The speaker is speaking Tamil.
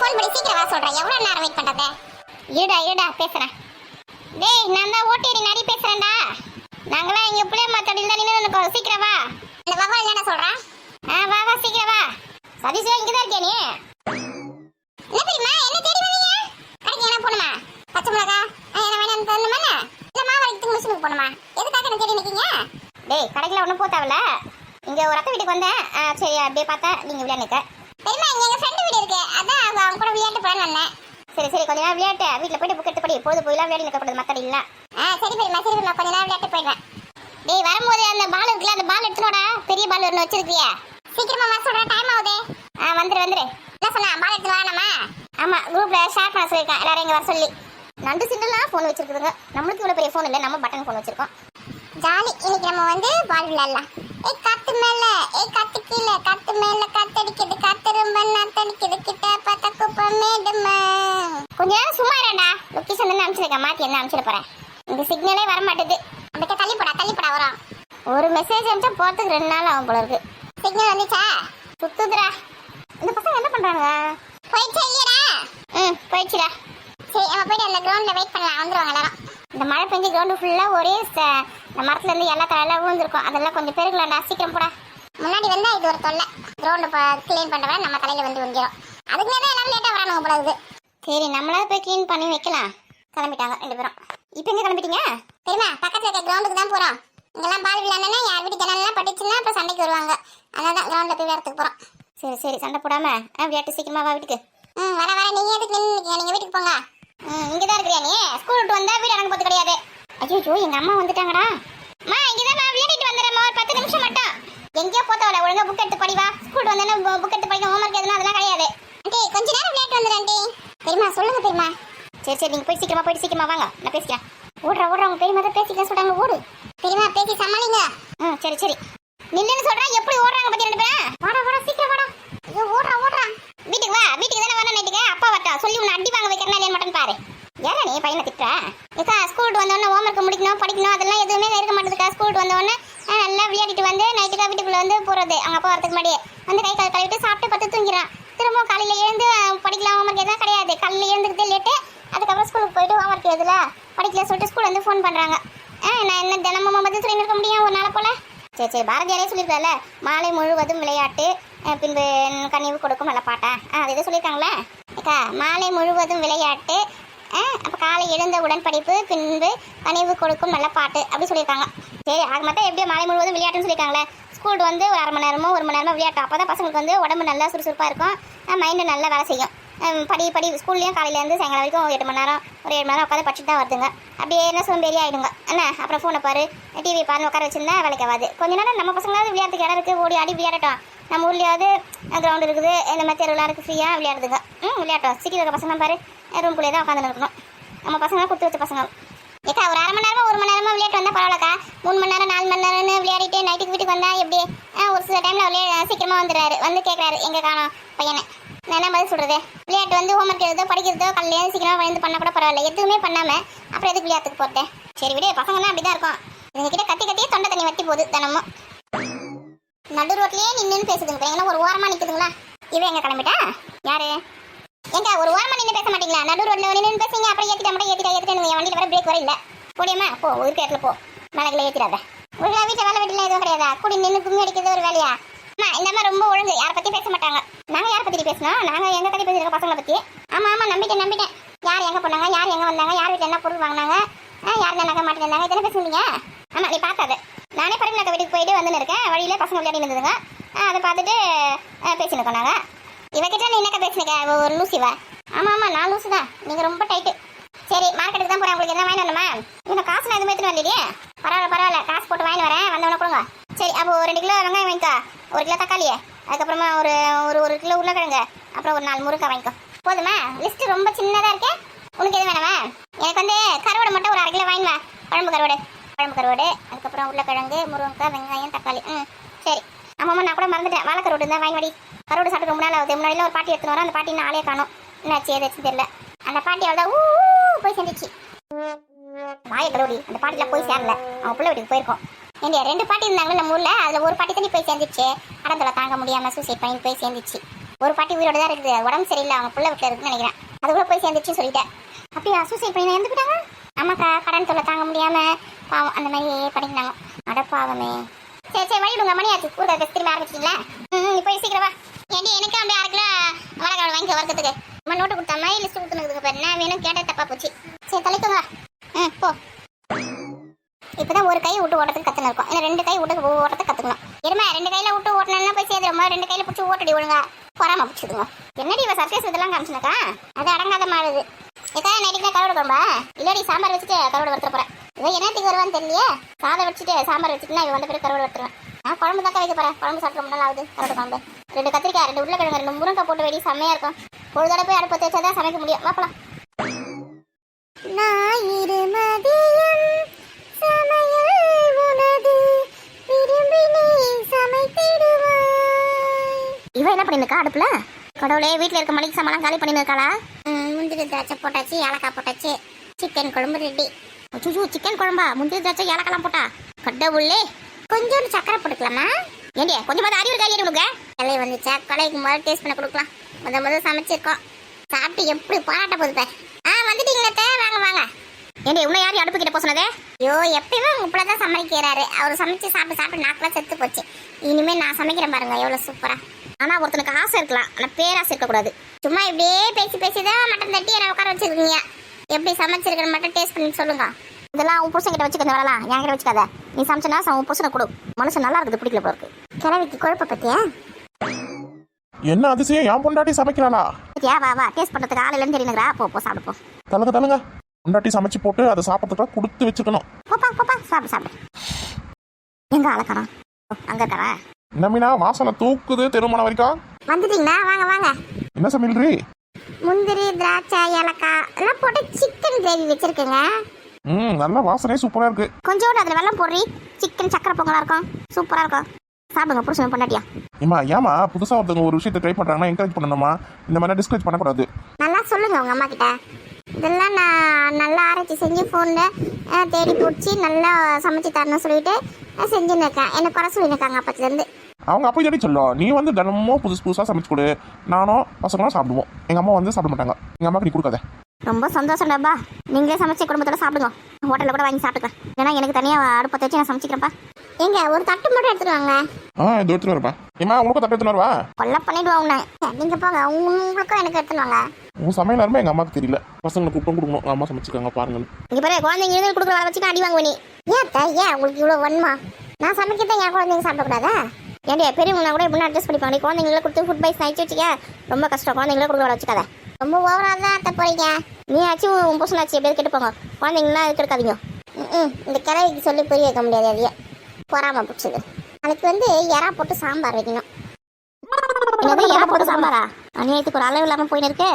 ஃபோன் பண்ணி சீக்கிரம் வர சொல்றேன். எவ்வளவு நேரம் வெயிட் பண்றது? இருடா பேசுறேன். டேய் நான் தான் ஓட்டேரி நடி பேசுறேன்டா. நாங்களாம் இங்க புளிய மாத்தடில தான் நின்னு சீக்கிரம் வா. இந்த வவா என்ன சொல்றா? வா சீக்கிரம் வா. சதீஷ் இங்க தான் இருக்கே நீ. என்ன தெரியுமா என்ன தேடி வந்தீங்க? கடைக்கு என்ன போணுமா? பச்சை மிளகா என்ன வேணும் தரணுமா? இல்ல மாவு அரைக்கிறதுக்கு மிஷினுக்கு போணுமா? எதுக்காக என்ன தேடி நிக்கீங்க? டேய் கடைக்குல ஒண்ணும் போத்தாவல. இங்க ஒரு அக்கா வீட்டுக்கு வந்தேன். சரி அப்படியே பார்த்தா நீங்க விளையாடுங்க. தெரியுமா இங்க எங்க ஃப்ரெண்ட் வீடு இருக்கு. அதான் அவங்க கூட விளையாட்டு போறேன்னு வந்தேன். சரி கொஞ்ச நேரம் விளையாட்டு வீட்டுல போயிட்டு புக் எடுத்து படி. பொழுது போயிலாம் விளையாடி நிற்கப்படுது மத்தடி இல்ல. சரி பெரியமா கொஞ்ச நேரம் விளையாட்டு போயிடுறேன். டேய் வரும்போது அந்த பால் இருக்குல்ல அந்த பால் எடுத்துனோடா. பெரிய பால் ஒன்று வச்சிருக்கியா? சீக்கிரமா வர சொல்றேன். டைம் ஆகுது. வந்துரு என்ன சொன்னா பால் எடுத்து வாங்கணுமா? ஆமா குரூப்ல ஷேர் பண்ண சொல்லிருக்கேன் எல்லாரும் இங்க வர சொல்லி. நண்டு சிண்டெல்லாம் ஃபோன் வச்சிருக்குதுங்க. நம்மளுக்கு இவ்வளவு பெரிய ஃபோன் இல்லை, நம்ம பட்டன் ஃபோன் வச்சிருக்கோம். ஜாலி. இன்னைக்கு நம்ம பால் விளையாடலாம். கத்து மேல கத்து கீழே கத்து மேல கத்தடிக்குது கத்து ரொம்ப நத்தடிக்குது கிட்ட பார்த்தா குப்பை மேடுமா. கொஞ்ச நேரம் சும்மா இருடா. லொகேஷன் வந்து அனுப்பிச்சிருக்கேன். மாத்தி என்ன அனுப்பிச்சிட போறேன். இந்த சிக்னலே வர மாட்டேது. அப்படியே தள்ளிப்படா வரும். ஒரு மெசேஜ் அனுப்பிச்சா போறதுக்கு 2 நாள் ஆகும் போல இருக்கு. சிக்னல் வந்துச்சா? சுத்துதுடா. இந்த பசங்க என்ன பண்றாங்க? போயிடுச்சா இல்லையடா? போயிடுச்சுடா. சரி நம்ம போயிட்டு அந்த கிரவுண்ட்ல வெயிட் பண்ணலாம். வந்துருவாங்க எல்லாரும். இந்த மழை பெஞ்சு கிரவுண்டு ஃபுல்லா ஒரே இந்த மரத்துல இருந்து எல்லா தலையெல்லாம் விழுந்திருக்கும். அதெல்லாம் கொஞ்சம் பெருகலாம்டா. சீக்கிரம் போடா. முன்னாடி வந்தா இது ஒரு தொல்லை. கிரவுண்டு கிளீன் பண்றவரை நம்ம தலையில வந்து விழுந்துடும். அதுக்கு தான் எல்லாம் லேட்டா வரானுங்க போல இருக்குது. சரி நம்மளால போய் கிளீன் பண்ணி வைக்கலாம். கிளம்பிட்டாங்க 2 பேரும். இப்போ எங்க கிளம்பிட்டீங்க? தெரியுமா பக்கத்துல இருக்க கிரவுண்டுக்கு தான் போறோம். இங்கெல்லாம் பால் விளையாடனா யார் வீட்டு ஜனல்லாம் பட்டுச்சுன்னா அப்புறம் சண்டைக்கு வருவாங்க. அதனால தான் கிரவுண்ட்ல போய் விளையாடுறதுக்கு போறோம். சரி சண்டை போடாம விளையாட்டு சீக்கிரமா வா வீட்டுக்கு. வர நீங்க எதுக்கு நின்று நீங்க வீட்டுக்கு போங்க. இங்கதான் இருக்கிறியா நீ? ஸ்கூல் விட்டு வந்தா வீடு எனக்கு போது கிடையாது. ஐயோ எங்க அம்மா வந்துட்டாங்கடா. அம்மா இங்கதான் நான் விளையாடிட்டு வந்துடுறேன். ஒரு 10 நிமிஷம் மட்டும். எங்கேயோ போத்தவல ஒழுங்கா புக் எடுத்து படிவா. ஸ்கூல் வந்தேன்னா புக் எடுத்து படிக்க ஹோம்ஒர்க் எதுனா அதெல்லாம் கிடையாது. ஆண்டி கொஞ்ச நேரம் விளையாட்டு வந்துடுறேன் ஆண்டி. தெரியுமா சொல்லுங்க தெரியுமா. சரி நீங்க போய் சீக்கிரமா வாங்க. நான் பேசிக்கிறேன். ஓடுறா உங்க பெரியமா தான் பேசிக்கிறேன் சொல்றாங்க. ஓடு தெரியுமா பேசி சமாளிங்க. சரி நில்லுன்னு சொல்றேன். எப்படி ஓடுறாங்க பத்தி 2 பேரும். வாடா சீக்கிரம் வாடா. ஐயோ ஓடுறா வீட்டுக்கு வா. வீட்டுக்கு தானே வரணும். நைட்டுக்கு அப்பா வரட்டா சொல்லி உன்னை அடி வாங்க வைக்கிறேன்னா இல்லைன்னு மட்டும் பாரு. ஏன்னா நீ பையனை திட்டுற? ஏக்கா ஸ்கூல் வந்தோடனே ஹோம்ஒர்க் முடிக்கணும் படிக்கணும் அதெல்லாம் எதுவுமே இருக்க மாட்டேதுக்கா. ஸ்கூல் வந்தோடனே நல்லா விளையாடிட்டு வந்து நைட்டுக்கா வீட்டுக்குள்ள போறது. அங்கே அப்பா வரதுக்கு முன்னாடி கை கால் கழுவிட்டு சாப்பிட்டு பத்து தூங்கிறான். திரும்ப காலையில் எழுந்து படிக்கலாம் ஹோம்ஒர்க் எதுவும் கிடையாது. காலையில் எழுந்துக்கிட்டே லேட்டு. அதுக்கப்புறம் ஸ்கூலுக்கு போயிட்டு ஹோம்ஒர்க் எழுதல படிக்கல சொல்லிட்டு ஸ்கூல் ஃபோன் பண்ணுறாங்க. நான் என்ன தினமும் பதில் சொல்லி இருக்க முடியும் ஒரு நாளை போல. சரி பாரதியாரே சொல்லியிருக்கால மாலை முழுவதும் விளையாட்டு பின்பு கனிவு கொடுக்கும் நல்ல பாட்டா. அது எதுவும் சொல்லியிருக்காங்களே அக்கா. மாலை முழுவதும் விளையாட்டு அப்போ காலை எழுந்தவுடன் படிப்பு பின்பு கனிவு கொடுக்கும் நல்ல பாட்டு அப்படி சொல்லியிருக்காங்க. சரி ஆக மட்டும் எப்படியோ மாலை முழுவதும் விளையாட்டுன்னு சொல்லியிருக்காங்களே. ஸ்கூல் ஒரு 1/2 மணி நேரமோ 1 மணி நேரமோ விளையாட்டு. அப்போ தான் பசங்களுக்கு உடம்பு நல்லா சுறுசுறுப்பாக இருக்கும். மைண்டு நல்லா வேலை செய்யும். படி ஸ்கூல்லையும் காலையிலேருந்து சாயங்காலம் வரைக்கும் 8 மணி நேரம் ஒரு 7 மணி நேரம் உட்காந்து படிச்சுட்டு தான் வருதுங்க. அப்படியே என்ன சோம்பேறி ஆகிடுங்க என்ன. அப்புறம் ஃபோனை பாரு டிவி பாருன்னு உட்கார வச்சுருந்தா வேலைக்கு ஆகாது. கொஞ்ச நேரம் நம்ம பசங்களாவது விளையாட்டுக்கு இடம் இருக்குது. ஓடி ஆடி விளையாடட்டும். நம்ம ஊர்லேயாவது கிரவுண்டு இருக்குது. இந்த மாதிரி தெருவில் இருக்குது ஃப்ரீயாக விளையாடுதுங்க. விளையாட்டும். சீக்கிரம் இருக்க பசங்க பாரு ரூம்குள்ளே தான் உட்காந்து இருக்கணும். நம்ம பசங்க கொடுத்து வச்ச பசங்க. ஏக்கா ஒரு 1/2 மணி நேரமா 1 மணி நேரமா விளையாட்டு வந்தால் பரவாயில்லக்கா. 3 மணி நேரம் 4 மணி நேரம்னு விளையாடிட்டு நைட்டுக்கு வீட்டுக்கு வந்தால் எப்படி? ஒரு சில டைமில் சீக்கிரமாக வந்துடுறாரு. வந்து கேட்குறாரு எங்கே காணோம் பையனை. நான் என்ன பதில் சொல்கிறது? விளையாட்டு ஹோம்ஒர்க் எழுதோ படிக்கிறதோ காலையிலேருந்து சீக்கிரமாக வந்து பண்ணால் கூட பரவாயில்ல. எதுவுமே பண்ணாமல் அப்புறம் எதுக்கு விளையாட்டுக்கு போட்டேன்? சரி விட பசங்கன்னா அப்படி தான் இருக்கும். இதுங்கிட்ட கத்தியே தொண்டை தண்ணி வத்தி போகுது தினமும். நடு ரோட்லேயே நின்று பேசுதுங்க. எங்கன்னா ஒரு ஓரமாக நிற்குதுங்களா? இவன் எங்கே கிளம்பிட்டா? யாரு எங்க ஒரு ஓரமாக நின்று பேச மாட்டீங்களா? நடு ரோட்டில் நின்று பேசுங்க. அப்புறம் ஏற்றிட்டேன் என் வண்டியில் வர பிரேக் வர இல்லை. போடியம்மா போ ஒரு இடத்துல போ. மலைகளை ஏற்றிடாத. ஒரு வீட்டில் வேலை வெட்டிலாம் எதுவும் கிடையாதா? கூடி நின்று கும்மி அடிக்கிறது ஒரு வேலையா? இந்த மாதிரி ரொம்ப ஒழுங்கு. யாரை பற்றி பேச மாட்டாங்க. நாங்கள் யாரை பற்றி பேசணும்? நாங்கள் எங்கள் பற்றி பேசியிருக்க பசங்களை பற்றி. ஆமாம் நம்பிட்டேன். யார் எங்கே போனாங்க, யார் எங்கே வந்தாங்க, யார் வீட்டில் என்ன பொருள் வாங்கினாங்க, யார் என்ன நகை மாட்டிருந்தாங்க, இதெல்லாம் பேசுனீங்க. ஆமாம் நீ பார்க்காது. நானே பரிமளா வீட்டுக்கு போயிட்டு வந்துன்னு இருக்கேன். வழியிலே பசங்க விளையாடி இருந்ததுங்க. அதை பார்த்துட்டு பேசின்னு போனாங்க. இவகிட்ட நீ என்னக்கா பேசுனீங்க? ஒரு லூசிவா? ஆமாம் நான் லூசு தான். நீங்கள் ரொம்ப டைட்டு. சரி மார்க்கெட்டுக்கு தான் போகிறேன். உங்களுக்கு என்ன வாங்கி வரணுமா? இன்னும் காசு நான் எதுவும் எடுத்துன்னு வரலையே. பரவாயில்ல காசு போட்டு வாங்கி வரேன். வந்தவொடனே கொடுங்க. சரி அப்போ 2 கிலோ வெங்காயம் வாங்கிக்கோ. 1 கிலோ தக்காளி. அதுக்கப்புறமா ஒரு கிலோ உருளைக்கிழங்கு. அப்புறம் ஒரு 4 முருங்கை வாங்கிக்கோ. போதுமா? லிஸ்ட்டு ரொம்ப சின்னதாக இருக்கே. உனக்கு எது வேணாமா? எனக்கு கருவாடு மட்டும் ஒரு 1/2 கிலோ வாங்கி வா. குழம்பு கருவாடு. அதுக்கப்புறம் உருளைக்கிழங்கு முருங்கை வெங்காயம் தக்காளி. சரி ஆமாம்மா நான் கூட மறந்துட்டேன். வாழை கருவாடு இருந்தால் வாங்கி வாடி. கருவாடு சாப்பிட்டு ரொம்ப நாள் ஆகுது. முன்னாடியில் ஒரு பாட்டி எடுத்துன்னு வரோம். அந்த பாட்டி இன்னும் ஆளே காணும். என்னாச்சு ஏதாச்சும் தெரியல. அந்த பாட்டி அவள் தான் போய் சேர்ந்துச்சு. வாய கருவாடி அந்த பாட்டிலாம் போய் சேரல. அவன் பிள்ளை வீட்டுக்கு போயிருக்கோம். எங்க 2 பாட்டி இருந்தாங்க நம்ம ஊரில். அதில் ஒரு பாட்டி தண்ணி போய் சேர்ந்துச்சு. அடந்தலை தாங்க முடியாமல் சூசைட் பண்ணி போய் சேர்ந்துச்சு. ஒரு பாட்டி உயிரோட தான் இருக்குது, உடம்பு சரியில்லை, அவங்க புள்ள வீட்டில் இருக்குன்னு நினைக்கிறேன். அது கூட போய் சேர்ந்துச்சு சொல்லிட்டேன். அப்படியே சூசைட் பண்ணி இறந்துக்கிட்டாங்க. ஆமாக்கா, கடன் தொல்லை தாங்க முடியாம பாவம் அந்த மாதிரி பண்ணிக்கினாங்க. அடப்பாவமே. சரி சரி வழி உங்க மணி ஆச்சு. ஊருக்கு திரும்ப ஆரம்பிச்சிட்டீங்களா? போய் சீக்கிரமா. ஏண்டி எனக்கு அப்படியே 1/2 கிலோ வாழைக்காய் வாங்கி வறுக்கிறதுக்கு நம்ம நோட்டு கொடுத்தா மாதிரி லிஸ்ட் கொடுத்துனுக்கு பேர் என்ன வேணும் கேட்டால் தப்பா போச்சு. சரி தலைக்குங்க. போ. இப்பதான் ஒரு கை விட்டு ஓட்டுறதுக்கு கத்துன்னு இருக்கும், இல்லை 2 கை விட்டு ஓட்டுறதுக்கு கத்துக்கணும். எருமை 2 கையில விட்டு ஓட்டணும்னா போய் சேர்ந்துருமா, 2 கையில பிடிச்சி ஓட்டடி ஒழுங்கா பொறாம பிடிச்சிதுங்க. என்னடி இவ சர்க்கஸ் இதெல்லாம் காமிச்சுனாக்கா அது அடங்காத மாறுது. ஏக்கா நைட்டுக்கு கருவாடு குழம்பா இல்லடி சாம்பார் வச்சுட்டு கருவாடு வறுத்துற போறேன். இவன் என்னத்துக்கு வருவான்னு தெரியலையே. சாதம் வச்சுட்டு சாம்பார் வச்சுட்டுனா இவன் வந்த பிறகு கருவாடு வறுத்துருவேன். நான் குழம்பு தாக்கா வைக்க போறேன். குழம்பு சாப்பிட முடியல ஆகுது. கருவாடு குழம்பு 2 கத்திரிக்காய் 2 உருளைக்கிழங்கு 2 முருங்கை போட்டு வெடி செம்மையா இருக்கும். ஒரு தடவை போய் அடுப்பத்தை வச்சாதான் சமைக்க முடியும். வாப்பலாம். ஞாயிறு மதியம் சமையல் உனது விரும்பி நீ சமைத்திடுவாய். இவ என்ன பண்ணிருக்கா அடுப்புல? கடவுளே, வீட்டுல இருக்க மளிகை சாமான் காலி பண்ணிருக்காளா? முந்திரி திராட்சை போட்டாச்சு, ஏலக்காய் போட்டாச்சு, சிக்கன் குழம்பு ரெடி. அச்சோ, சிக்கன் குழம்பா? முந்திரி திராட்சை ஏலக்காய்லாம் போட்டா? கடவுளே, கொஞ்சோண்டு சக்கரை போட்டுக்கலாமா? ஏண்டியா கொஞ்சமாவது அறிவு காலி கொடுங்க. கலை வந்துச்சா, கலைக்கு முதல்ல டேஸ்ட் பண்ண கொடுக்கலாம். முதல் சமைச்சிருக்கோம். சாப்பிட்டு எப்படி பாராட்ட போகுது. வந்துட்டீங்களே, வாங்க வாங்க. ஏண்டி உன்னை யாரும் அடுப்பு கிட்ட போனதே? ஐயோ, எப்பயுமே உங்க பிள்ளைதான் சமைக்கிறாரு. அவர் சமைச்சு சாப்பிட்டு சாப்பிட்டு நாக்கெல்லாம் செத்து போச்சு. இனிமே நான் சமைக்கிறேன் பாருங்க, எவ்வளவு சூப்பரா. ஆனா ஒருத்தனுக்கு ஆசை இருக்கலாம், ஆனா பேராசை இருக்கக்கூடாது. சும்மா இப்படியே பேசி பேசிதான் மட்டன் தட்டி என்ன உட்கார வச்சிருக்கீங்க. எப்படி சமைச்சிருக்கேன்னு மட்டும் டேஸ்ட் பண்ணி சொல்லுங்க. இதெல்லாம் உன் புருஷன் கிட்ட வச்சுக்க வரலாம், என் கிட்ட வச்சுக்காத. நீ சமைச்சனா உன் புருஷனை கொடு. மனுஷன் நல்லா இருக்குது, பிடிக்கல போறதுக்கு. கிழவிக்கு குழப்ப பத்தியா? என்ன அதிசயம், என் பொண்டாட்டி சமைக்கிறாளா? வா வா, டேஸ்ட் பண்றதுக்கு ஆள் இல்லைன்னு தெரியுங்களா? போ சாப்பிடு போ. தலுங்க பொண்டாட்டி சமைச்சு போட்டு அதை சாப்பிட்றதுக்காக கொடுத்து வச்சுக்கணும். போப்பா சாப்பிடு. எங்க ஆளக்காரன்? அங்க இருக்காரா? என்ன மீனா வாசனை தூக்குது திருமணம் வரைக்கும். வந்துட்டீங்களா? வாங்க வாங்க. என்ன சமையல்றி? முந்திரி திராட்சை ஏலக்காய் எல்லாம் போட்டு சிக்கன் கிரேவி வச்சிருக்கேங்க. நல்ல வாசனை சூப்பரா இருக்கு. கொஞ்சோண்டு அதுல வெல்லம் போடுறி, சிக்கன் சக்கரை பொங்கலா இருக்கும், சூப்பரா இருக்கும். சாப்பிடுங்க புருஷன் பொண்டாட்டியா. ஏமா புதுசா ஒருத்தவங்க ஒரு விஷயத்தை ட்ரை பண்றாங்கன்னா என்கரேஜ் பண்ணணுமா? இந்த மாதிரி டிஸ்கரேஜ் பண்ணக்கூடாது. நல்லா சொல்லுங்க உங்க அம்மா கிட்ட. இதெல்லாம் நான் நல்லா ஆராய்ச்சி செஞ்சு ஃபோனில் தேடி பிடிச்சி நல்லா சமைச்சு தரணும்னு சொல்லிட்டு செஞ்சுன்னு இருக்கேன். எனக்கு குறை சொல்லியிருக்காங்க அப்பத்துலேருந்து. அவங்க அப்போ எப்படி சொல்லும், நீ தினமும் புதுசாக சமைச்சு கொடு, நானும் பசங்களும் சாப்பிடுவோம். எங்கள் அம்மா சாப்பிட மாட்டாங்க. எங்கள் அம்மாக்கு நீ கொடுக்காத. ரொம்ப சந்தோஷம்டாப்பா, நீங்களே சமைச்சு குடும்பத்தோட சாப்பிடுங்க. ஹோட்டலில் கூட வாங்கி சாப்பிட்டுக்கிறேன். ஏன்னா எனக்கு தனியாக அடுப்பத்தை வச்சு நான் சமைச்சிக்கிறேன்ப்பா. எங்க ஒரு தட்டு மட்டும் எடுத்துட்டு வாங்க. இது எடுத்துட்டு வரப்பா. ஏமா உனக்கு தட்டு எடுத்துட்டு வரவா? கொல்ல பண்ணிடுவா உன்னை. நீங்க போங்க, உங்களுக்கும் எனக்கு எடுத்துட்டு வாங்க. உன் சமையல் நேரமே எங்கள் அம்மாவுக்கு தெரியல. பசங்களுக்கு கூப்பிட்டு கொடுக்கணும், அம்மா சமைச்சிருக்காங்க பாருங்க. இங்கே பாரு, குழந்தைங்க இருந்து கொடுக்குற வர வச்சுக்க அடி வாங்குவ நீ. ஏன் உங்களுக்கு இவ்வளோ வன்மா? நான் சமைக்கிறத என் குழந்தைங்க சாப்பிடக்கூடாதா? ஏன்டியா பெரியவங்க கூட இப்படி அட்ஜஸ்ட் பண்ணிப்பாங்க. குழந்தைங்கள கொடுத்து ஃபுட் பைஸ் ஆயிடுச்சு வச்சுக்க, ரொம்ப கஷ்டம். குழந்தைங்கள கொடுக்க வர வச்சுக்காத. ரொம்ப ஓவராக தான் அத்தை போறீங்க. நீ ஆச்சு உன் புருஷன் ஆச்சு எப்படியாவது கேட்டு போங்க. குழந்தைங்களாம் இது எடுக்காதீங்க. இந்த கிழவிக்கு சொல்லி புரிய வைக்க முடியாது. அதையே பொறாம பிடிச்சது. அதுக்கு எறா போட்டு சாம்பார் வைக்கணும். என்னது எறா போட்டு சாம்பாரா? அநியாயத்துக்கு ஒரு அளவு இல்லாமல் போயின்னு இருக்கு.